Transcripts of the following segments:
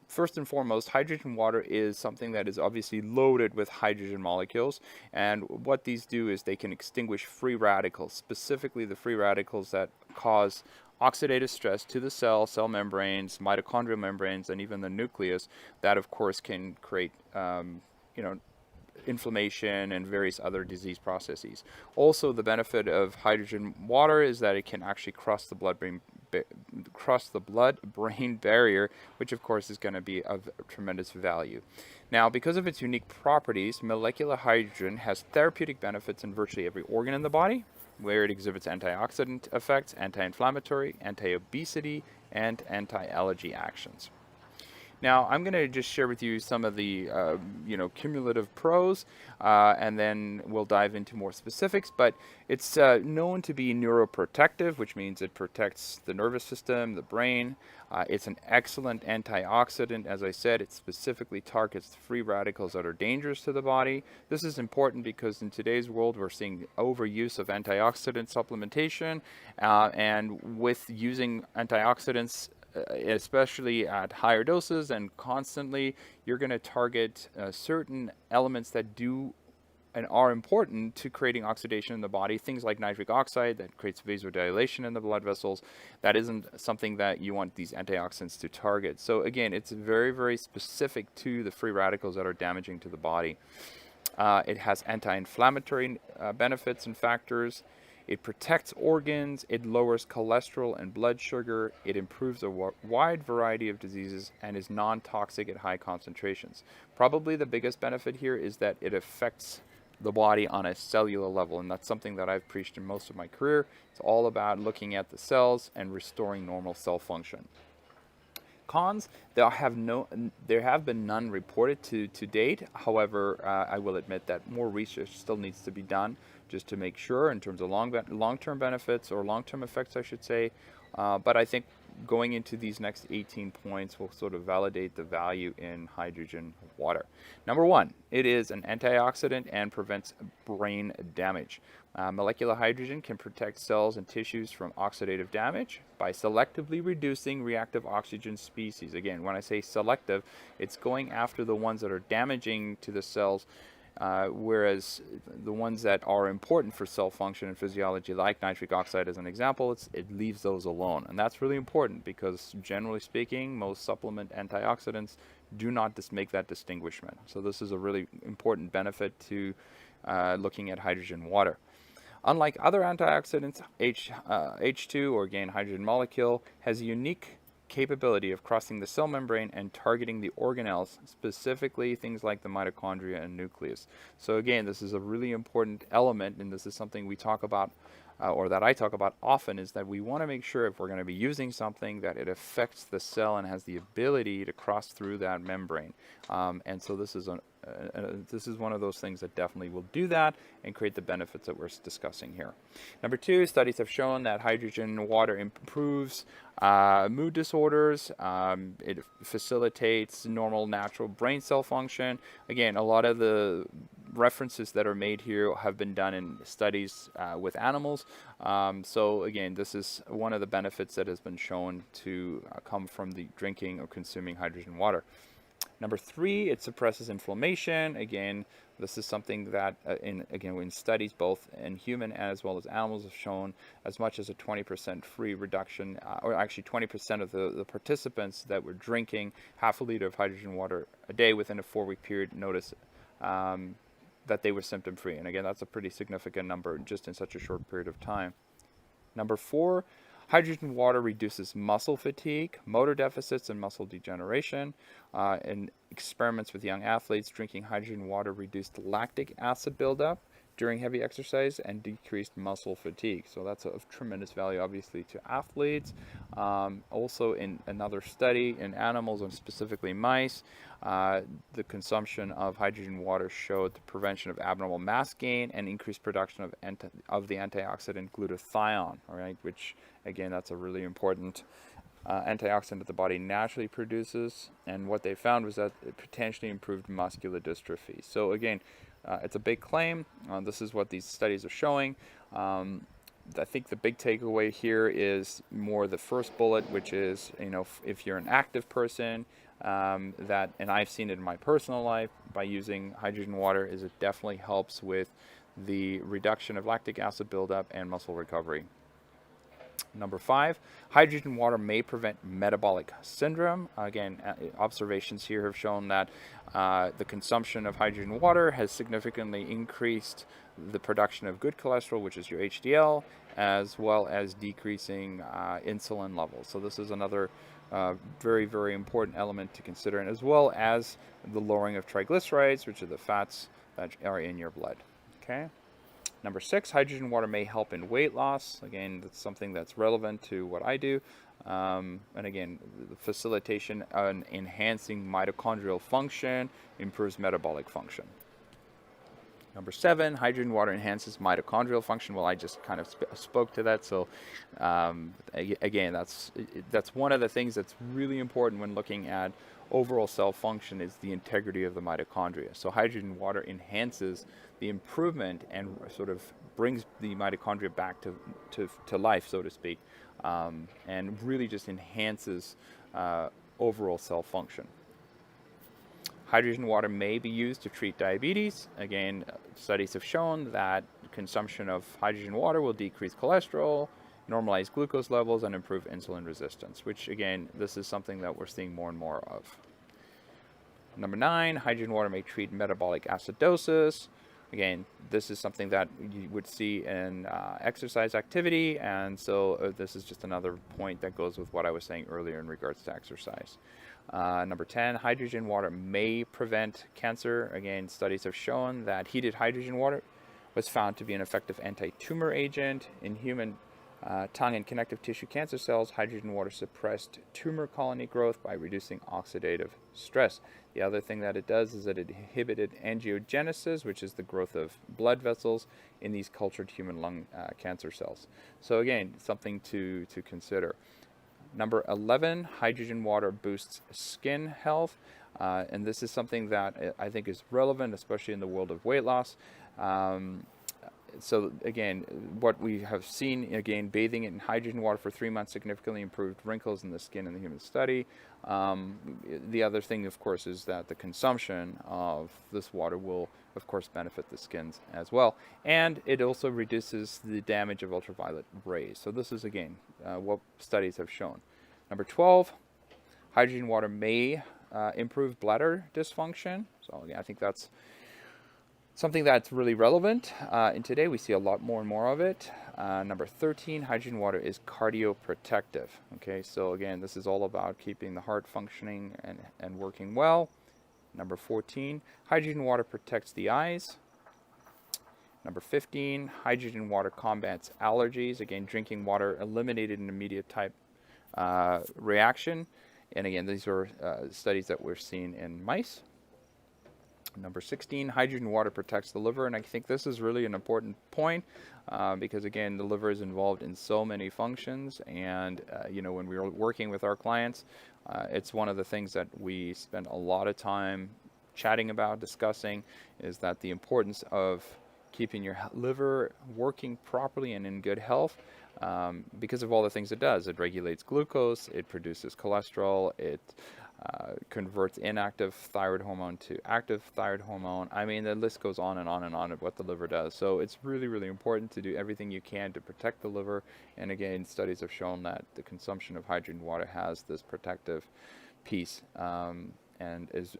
First and foremost, hydrogen water is something that is obviously loaded with hydrogen molecules, and what these do is they can extinguish free radicals, specifically the free radicals that cause oxidative stress to the cell membranes, mitochondrial membranes, and even the nucleus. That, of course, can create you know, inflammation and various other disease processes. Also, the benefit of hydrogen water is that it can actually cross the blood-brain barrier, which of course is going to be of tremendous value. Now, because of its unique properties, molecular hydrogen has therapeutic benefits in virtually every organ in the body, where it exhibits antioxidant effects, anti-inflammatory, anti-obesity, and anti-allergy actions. Now, I'm going to just share with you some of the, cumulative pros, and then we'll dive into more specifics. But it's known to be neuroprotective, which means it protects the nervous system, the brain. It's an excellent antioxidant. As I said, it specifically targets free radicals that are dangerous to the body. This is important because in today's world, we're seeing overuse of antioxidant supplementation, and with using antioxidants, especially at higher doses and constantly, you're going to target certain elements that do and are important to creating oxidation in the body. Things like nitric oxide that creates vasodilation in the blood vessels. That isn't something that you want these antioxidants to target. So again, it's very, very specific to the free radicals that are damaging to the body. It has anti-inflammatory benefits and factors. It protects organs, it lowers cholesterol and blood sugar, it improves a wide variety of diseases, and is non-toxic at high concentrations. Probably the biggest benefit here is that it affects the body on a cellular level, and that's something that I've preached in most of my career. It's all about looking at the cells and restoring normal cell function. Cons, there have been none reported to date. However, I will admit that more research still needs to be done just to make sure in terms of long-term benefits, or long-term effects, I should say. But I think going into these next 18 points will sort of validate the value in hydrogen water. Number one, it is an antioxidant and prevents brain damage. Molecular hydrogen can protect cells and tissues from oxidative damage by selectively reducing reactive oxygen species. Again, when I say selective, it's going after the ones that are damaging to the cells, whereas the ones that are important for cell function and physiology, like nitric oxide as an example, it leaves those alone. And that's really important because, generally speaking, most supplement antioxidants do not make that distinguishment. So this is a really important benefit to looking at hydrogen water. Unlike other antioxidants, H2, or again hydrogen molecule, has a unique capability of crossing the cell membrane and targeting the organelles, specifically things like the mitochondria and nucleus. So again, this is a really important element, and this is something we talk about, or that I talk about often, is that we want to make sure if we're going to be using something that it affects the cell and has the ability to cross through that membrane. And so this is one of those things that definitely will do that and create the benefits that we're discussing here. Number two, studies have shown that hydrogen water improves mood disorders. It facilitates normal, natural brain cell function. Again, a lot of the references that are made here have been done in studies with animals. So again, this is one of the benefits that has been shown to come from the drinking or consuming hydrogen water. Number three, it suppresses inflammation. Again, this is something that, in studies both in human as well as animals, have shown as much as a 20% free reduction, or actually 20% of the participants that were drinking half a liter of hydrogen water a day within a 4-week period notice that they were symptom free. And again, that's a pretty significant number just in such a short period of time. Number four, hydrogen water reduces muscle fatigue, motor deficits, and muscle degeneration. In experiments with young athletes, drinking hydrogen water reduced lactic acid buildup during heavy exercise and decreased muscle fatigue. So that's of tremendous value, obviously, to athletes. Also, in another study in animals, and specifically mice, the consumption of hydrogen water showed the prevention of abnormal mass gain and increased production of the antioxidant glutathione, all right, which, again, that's a really important antioxidant that the body naturally produces. And what they found was that it potentially improved muscular dystrophy. So again, it's a big claim. This is what these studies are showing. I think the big takeaway here is more the first bullet, which is, if you're an active person, and I've seen it in my personal life by using hydrogen water, is it definitely helps with the reduction of lactic acid buildup and muscle recovery. Number 5, hydrogen water may prevent metabolic syndrome. Again, observations here have shown that the consumption of hydrogen water has significantly increased the production of good cholesterol, which is your HDL, as well as decreasing insulin levels. So this is another very, very important element to consider, and as well as the lowering of triglycerides, which are the fats that are in your blood. Okay. Number 6, hydrogen water may help in weight loss. Again, that's something that's relevant to what I do. And again, the facilitation and enhancing mitochondrial function improves metabolic function. Number 7, hydrogen water enhances mitochondrial function. Well, I just kind of spoke to that. So again, that's one of the things that's really important when looking at overall cell function, is the integrity of the mitochondria. So hydrogen water enhances the improvement and sort of brings the mitochondria back to life, so to speak, and really just enhances overall cell function. Hydrogen water may be used to treat diabetes. Again, studies have shown that consumption of hydrogen water will decrease cholesterol, normalize glucose levels, and improve insulin resistance, which again, this is something that we're seeing more and more of. Number 9, hydrogen water may treat metabolic acidosis. Again, this is something that you would see in exercise activity, and so this is just another point that goes with what I was saying earlier in regards to exercise. Number 10, hydrogen water may prevent cancer. Again, studies have shown that heated hydrogen water was found to be an effective anti-tumor agent. In human tongue and connective tissue cancer cells, hydrogen water suppressed tumor colony growth by reducing oxidative stress. The other thing that it does is that it inhibited angiogenesis, which is the growth of blood vessels in these cultured human lung cancer cells. So again, something to consider. Number 11, hydrogen water boosts skin health. And this is something that I think is relevant, especially in the world of weight loss. So again, what we have seen, again, bathing in hydrogen water for 3 months significantly improved wrinkles in the skin in the human study. The other thing, of course, is that the consumption of this water will, of course, benefit the skins as well. And it also reduces the damage of ultraviolet rays. So this is, again, what studies have shown. Number 12, hydrogen water may improve bladder dysfunction. So again, I think that's something that's really relevant. And today we see a lot more and more of it. Number 13, hydrogen water is cardioprotective. Okay, so again, this is all about keeping the heart functioning and working well. Number 14, hydrogen water protects the eyes. Number 15, hydrogen water combats allergies. Again, drinking water eliminated an immediate type reaction. And again, these are studies that we're seeing in mice. Number 16, hydrogen water protects the liver, and I think this is really an important point because, again, the liver is involved in so many functions, and when we're working with our clients, it's one of the things that we spend a lot of time chatting about, discussing, is that the importance of keeping your liver working properly and in good health because of all the things it does. It regulates glucose, it produces cholesterol, it converts inactive thyroid hormone to active thyroid hormone. I mean, the list goes on and on and on of what the liver does. So it's really, really important to do everything you can to protect the liver. And again, studies have shown that the consumption of hydrogen water has this protective piece and is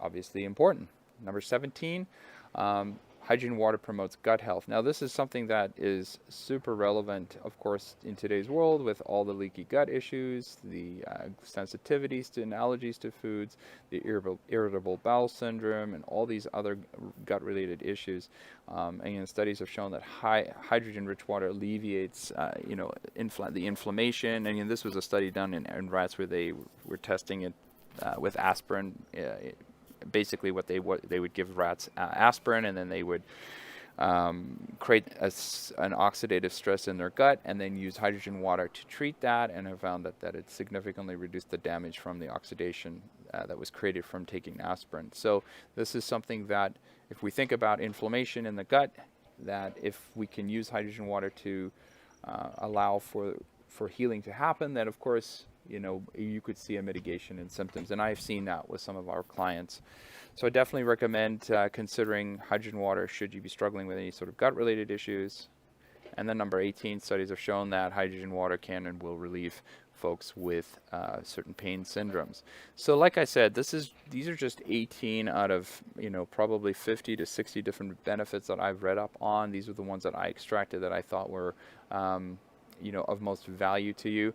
obviously important. Number 17, hydrogen water promotes gut health. Now, this is something that is super relevant, of course, in today's world with all the leaky gut issues, the sensitivities to and allergies to foods, the irritable bowel syndrome, and all these other gut-related issues. And studies have shown that hydrogen-rich water alleviates, the inflammation. And this was a study done in rats where they were testing it with aspirin. Basically, what they would give rats aspirin, and then they would create an oxidative stress in their gut, and then use hydrogen water to treat that, and have found that it significantly reduced the damage from the oxidation that was created from taking aspirin. So this is something that, if we think about inflammation in the gut, that if we can use hydrogen water to allow for healing to happen, then of course you could see a mitigation in symptoms. And I've seen that with some of our clients. So I definitely recommend considering hydrogen water should you be struggling with any sort of gut-related issues. And then number 18, studies have shown that hydrogen water can and will relieve folks with certain pain syndromes. So like I said, these are just 18 out of probably 50 to 60 different benefits that I've read up on. These are the ones that I extracted that I thought were of most value to you.